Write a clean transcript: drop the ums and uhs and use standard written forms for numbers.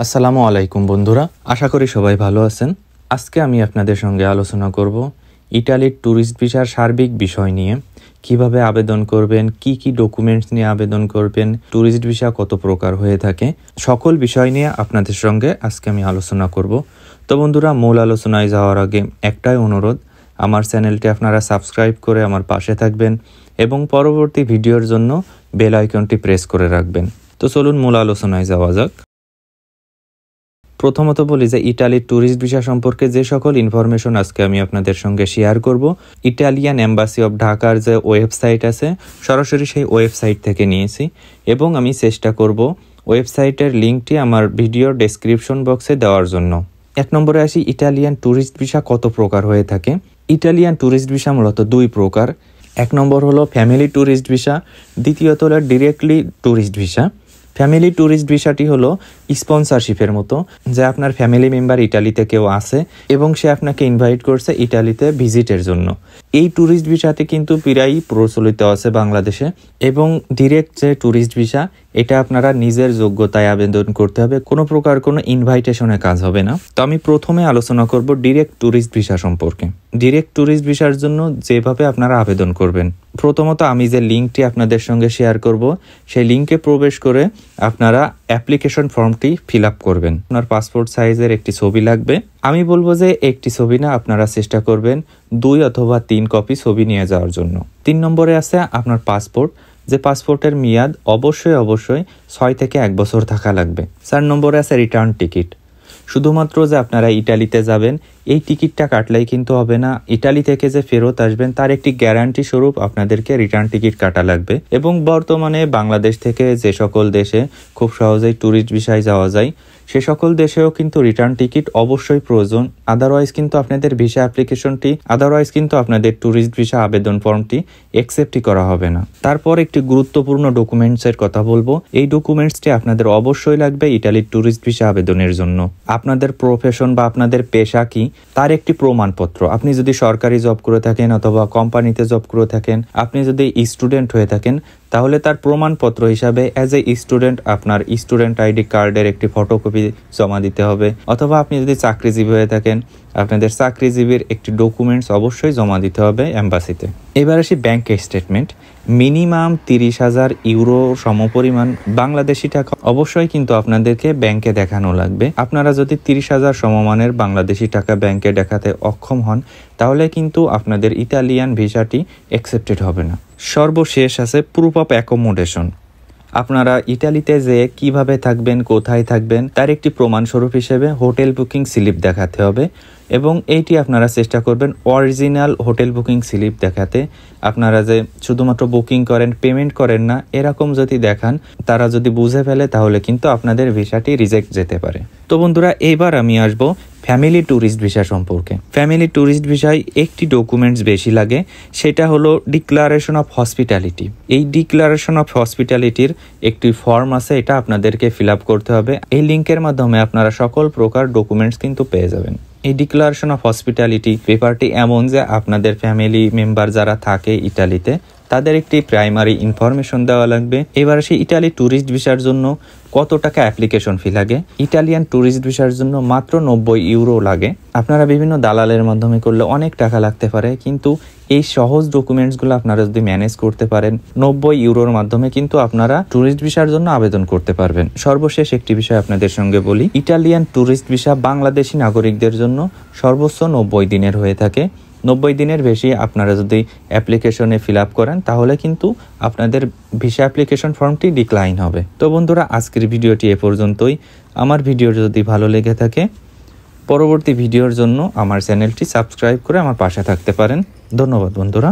আসসালামু আলাইকুম বন্ধুরা, আশা করি সবাই ভালো আছেন। আজকে আমি আপনাদের সঙ্গে আলোচনা করব ইটালির ট্যুরিস্ট ভিসার সার্বিক বিষয় নিয়ে। কিভাবে আবেদন করবেন, কি কি ডকুমেন্টস নিয়ে আবেদন করবেন, ট্যুরিস্ট ভিসা কত প্রকার হয়ে থাকে, সকল বিষয় নিয়ে আপনাদের সঙ্গে আজকে আমি আলোচনা করব। তো বন্ধুরা, মূল আলোচনায় যাওয়ার আগে একটাই অনুরোধ, আমার চ্যানেলটি আপনারা সাবস্ক্রাইব করে আমার পাশে থাকবেন এবং পরবর্তী ভিডিওর জন্য বেল আইকনটি প্রেস করে রাখবেন। তো চলুন মূল আলোচনায় যাওয়া যাক। প্রথমত বলি যে ইটালির ট্যুরিস্ট ভিসা সম্পর্কে যে সকল ইনফরমেশন আজকে আমি আপনাদের সঙ্গে শেয়ার করব, ইটালিয়ান এম্বাসি অফ ঢাকার যে ওয়েবসাইট আছে সরাসরি সেই ওয়েবসাইট থেকে নিয়েছি এবং আমি চেষ্টা করব ওয়েবসাইটের লিঙ্কটি আমার ভিডিওর ডেসক্রিপশন বক্সে দেওয়ার জন্য। এক নম্বরে আসি, ইটালিয়ান ট্যুরিস্ট ভিসা কত প্রকার হয়ে থাকে। ইটালিয়ান ট্যুরিস্ট ভিসা মূলত দুই প্রকার। এক নম্বর হলো ফ্যামিলি ট্যুরিস্ট ভিসা, দ্বিতীয়ত হলো directly tourist visa. Family tourist ভিসাটি হলো স্পন্সরশিপের মতো, যে আপনার ফ্যামিলি মেম্বার ইটালিতে কেউ আছে এবং সে আপনাকে ইনভাইট করছে ইটালিতে ভিজিটের জন্য। এই ট্যুরিস্ট ভিসাতে কিন্তু প্রায়ই প্রচলিত আছে বাংলাদেশে। এবং ডিরেক্ট যে ট্যুরিস্ট ভিসা, এটা আপনারা নিজের যোগ্যতায় আবেদন করতে হবে, কোনো প্রকার কোনো ইনভাইটেশনে কাজ হবে না। তো আমি প্রথমে আলোচনা করব ডিরেক্ট ট্যুরিস্ট ভিসা সম্পর্কে। ডিরেক্ট ট্যুরিস্ট ভিসার জন্য যেভাবে আপনারা আবেদন করবেন, প্রথমত আমি যে লিঙ্কটি আপনাদের সঙ্গে শেয়ার করব সেই লিঙ্কে প্রবেশ করে আপনারা অ্যাপ্লিকেশন ফর্মটি ফিল আপ করবেন। আপনার পাসপোর্ট সাইজের একটি ছবি লাগবে। আমি বলবো যে একটি ছবি না, আপনারা চেষ্টা করবেন 2 অথবা 3 কপি ছবি নিয়ে যাওয়ার জন্য। 3 নম্বরে আছে আপনার পাসপোর্ট, যে পাসপোর্টের মেয়াদ অবশ্যই 6 থেকে 1 বছর থাকা লাগবে। 4 নম্বরে আছে রিটার্ন টিকিট। শুধুমাত্র যে আপনারা ইটালিতে যাবেন এই টিকিটটা কাটলেই কিন্তু হবে না, ইটালি থেকে যে ফেরত আসবেন তার একটি গ্যারান্টি স্বরূপ আপনাদেরকে রিটার্ন টিকিট কাটা লাগবে। এবং বর্তমানে বাংলাদেশ থেকে যে সকল দেশে খুব সহজেই ট্যুরিস্ট ভিসায় যাওয়া যায় সে সকল দেশেও কিন্তু রিটার্ন টিকিট অবশ্যই প্রয়োজন। আদারওয়াইজ কিন্তু আপনাদের ভিসা অ্যাপ্লিকেশনটি, আপনাদের ট্যুরিস্ট ভিসা আবেদন ফর্মটি অ্যাকসেপ্টই করা হবে না। তারপর একটি গুরুত্বপূর্ণ ডকুমেন্টসের কথা বলবো। এই ডকুমেন্টসটি আপনাদের অবশ্যই লাগবে ইটালির ট্যুরিস্ট ভিসা আবেদনের জন্য। আপনাদের প্রফেশন বা আপনাদের পেশা কি তার একটি প্রমাণপত্র। আপনি যদি সরকারি জব করে থাকেন অথবা কোম্পানিতে জব করে থাকেন, আপনি যদি স্টুডেন্ট হয়ে থাকেন, তাহলে তার প্রমাণপত্র হিসাবে অ্যাজ এ স্টুডেন্ট আপনার স্টুডেন্ট আইডি কার্ডের একটি ফটোকপি জমা দিতে হবে। অথবা আপনি যদি চাকরিজীবী হয়ে থাকেন, আপনাদের চাকরিজীবীর একটি ডকুমেন্টস অবশ্যই জমা দিতে হবে এম্বাসিতে। এবার আসি ব্যাংক স্টেটমেন্ট। মিনিমাম 30,000 ইউরো সমপরিমাণ বাংলাদেশি টাকা অবশ্যই কিন্তু আপনাদেরকে ব্যাংকে দেখানো লাগবে। আপনারা যদি 30,000 সমমানের বাংলাদেশি টাকা ব্যাংকে দেখাতে অক্ষম হন, তাহলে কিন্তু আপনাদের ইতালিয়ান ভিসাটি অ্যাকসেপ্টেড হবে না। সর্বশেষ আছে প্রুফ অফ অ্যাকোমোডেশন। আপনারা ইটালিতে যেয়ে কিভাবে থাকবেন, কোথায় থাকবেন তার একটি প্রমাণস্বরূপ হিসেবে হোটেল বুকিং স্লিপ দেখাতে হবে এবং এইটি আপনারা চেষ্টা করবেন অরিজিনাল হোটেল বুকিং স্লিপ দেখাতে। আপনারা যে শুধুমাত্র বুকিং করেন, পেমেন্ট করেন না, এরকম যদি দেখান, তারা যদি বুঝে ফেলে তাহলে কিন্তু আপনাদের ভিসাটি রিজেক্ট যেতে পারে। তো বন্ধুরা, এইবার আমি আসবো ফ্যামিলি ট্যুরিস্ট ভিসা সম্পর্কে। ফ্যামিলি ট্যুরিস্ট ভিসায় একটি ডকুমেন্টস বেশি লাগে, সেটা হলো ডিক্লারেশন অফ হসপিটালিটি। এই ডিক্লারেশন অফ হসপিটালিটির একটি ফর্ম আছে, এটা আপনাদেরকে ফিল আপ করতে হবে। এই লিঙ্কের মাধ্যমে আপনারা সকল প্রকার ডকুমেন্টস কিন্তু পেয়ে যাবেন। এই ডিক্লারেশন অফ হসপিটালিটি পেপারটি এমন যে আপনাদের ফ্যামিলি মেম্বার যারা থাকে ইটালিতে তাদের একটি প্রাইমারি ইনফরমেশন দেওয়া লাগবে। এবার আসি ইটালি ট্যুরিস্ট ভিসার জন্য কত টাকা অ্যাপ্লিকেশন ফি লাগে। ইটালিয়ান ট্যুরিস্ট ভিসার জন্য মাত্র 90 ইউরো লাগে। আপনারা বিভিন্ন দালালের মাধ্যমে করলে অনেক টাকা লাগতে পারে, কিন্তু এই সহজ ডকুমেন্টসগুলো আপনারা যদি ম্যানেজ করতে পারেন, 90 ইউরোর মাধ্যমে কিন্তু আপনারা ট্যুরিস্ট ভিসার জন্য আবেদন করতে পারবেন। সর্বশেষ একটি বিষয় আপনাদের সঙ্গে বলি, ইটালিয়ান ট্যুরিস্ট ভিসা বাংলাদেশি নাগরিকদের জন্য সর্বোচ্চ 90 দিনের হয়ে থাকে। 90 দিনের বেশি আপনারা যদি অ্যাপ্লিকেশনে ফিল আপ করেন তাহলে কিন্তু আপনাদের ভিসা অ্যাপ্লিকেশন ফর্মটি ডিক্লাইন হবে। তো বন্ধুরা, আজকের ভিডিওটি এ পর্যন্তই। আমার ভিডিও যদি ভালো লেগে থাকে, পরবর্তী ভিডিওর জন্য আমার চ্যানেলটি সাবস্ক্রাইব করে আমার পাশে থাকতে পারেন। ধন্যবাদ বন্ধুরা।